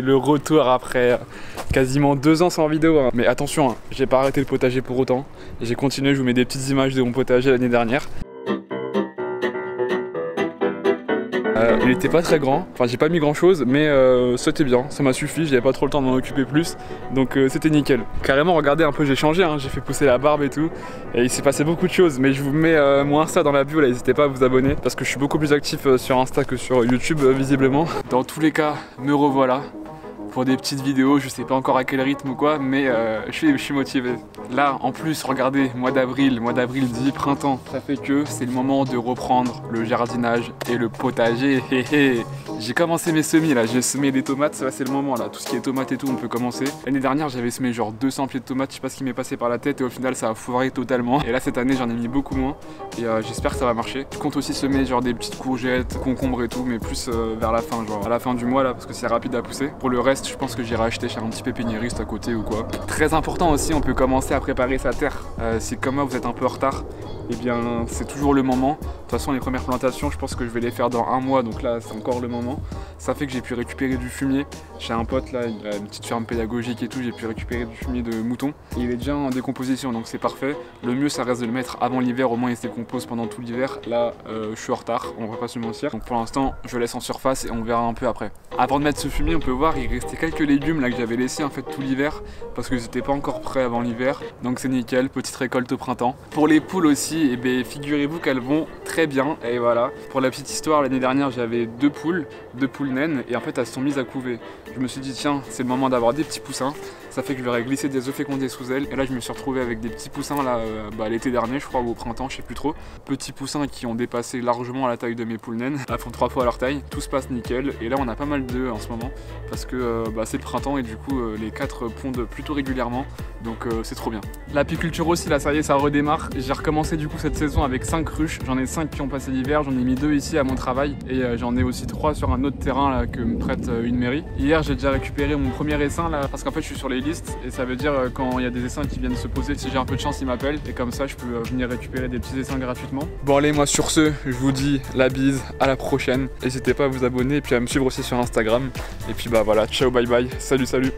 le retour après quasiment 2 ans sans vidéo. Hein. Mais attention, hein, j'ai pas arrêté le potager pour autant. J'ai continué, je vous mets des petites images de mon potager l'année dernière. Il était pas très grand, enfin j'ai pas mis grand chose, mais c'était bien, ça m'a suffi, j'avais pas trop le temps de m'en occuper plus, donc c'était nickel. Carrément, regardez un peu, j'ai changé, hein, j'ai fait pousser la barbe et tout, et il s'est passé beaucoup de choses, mais je vous mets mon Insta dans la bio, là n'hésitez pas à vous abonner, parce que je suis beaucoup plus actif sur Insta que sur YouTube visiblement. Dans tous les cas, me revoilà pour des petites vidéos, je sais pas encore à quel rythme ou quoi, mais je suis motivé. Là, en plus, regardez, mois d'avril dit printemps. Ça fait que c'est le moment de reprendre le jardinage et le potager. J'ai commencé mes semis là, j'ai semé des tomates, ça c'est le moment là. Tout ce qui est tomates et tout, on peut commencer. L'année dernière, j'avais semé genre 200 pieds de tomates, je sais pas ce qui m'est passé par la tête et au final, ça a foiré totalement. Et là, cette année, j'en ai mis beaucoup moins et j'espère que ça va marcher. Je compte aussi semer genre des petites courgettes, concombres et tout, mais plus vers la fin, genre à la fin du mois là, parce que c'est rapide à pousser. Pour le reste, je pense que j'irai acheter chez un petit pépiniériste à côté ou quoi. Très important aussi, on peut commencer à préparer sa terre. Si comme moi vous êtes un peu en retard, eh bien c'est toujours le moment. De toute façon les premières plantations, je pense que je vais les faire dans 1 mois, donc là c'est encore le moment. Ça fait que j'ai pu récupérer du fumier. J'ai un pote là, il a une petite ferme pédagogique et tout, j'ai pu récupérer du fumier de mouton. Il est déjà en décomposition, donc c'est parfait. Le mieux ça reste de le mettre avant l'hiver, au moins il se décompose pendant tout l'hiver. Là je suis en retard, on va pas se mentir. Donc pour l'instant je laisse en surface et on verra un peu après. Avant de mettre ce fumier, on peut voir il restait quelques légumes là que j'avais laissé en fait tout l'hiver parce que c'était pas encore prêt avant l'hiver. Donc c'est nickel, petite récolte au printemps. Pour les poules aussi, eh bien figurez-vous qu'elles vont très bien. Et voilà, pour la petite histoire, l'année dernière j'avais 2 poules naines et en fait elles se sont mises à couver. Je me suis dit tiens, c'est le moment d'avoir des petits poussins. Ça fait que je leur ai glissé des œufs fécondés sous elles. Et là je me suis retrouvé avec des petits poussins là l'été dernier je crois ou au printemps, je sais plus trop. Petits poussins qui ont dépassé largement la taille de mes poules naines. Elles font 3 fois leur taille. Tout se passe nickel. Et là on a pas mal d'œufs en ce moment parce que c'est le printemps et du coup les 4 pondent plutôt régulièrement. Donc c'est trop bien. L'apiculture aussi là ça y est ça redémarre. J'ai recommencé du coup cette saison avec 5 ruches. J'en ai 5 qui ont passé l'hiver. J'en ai mis 2 ici à mon travail. Et j'en ai aussi 3 sur un autre terrain là que me prête une mairie. Hier j'ai déjà récupéré mon premier essaim là parce qu'en fait je suis sur les listes et ça veut dire quand il y a des essaims qui viennent se poser, si j'ai un peu de chance ils m'appellent et comme ça je peux venir récupérer des petits essaims gratuitement. Bon allez, moi sur ce je vous dis la bise, à la prochaine. N'hésitez pas à vous abonner et puis à me suivre aussi sur Instagram. Et puis bah voilà, ciao bye bye, salut.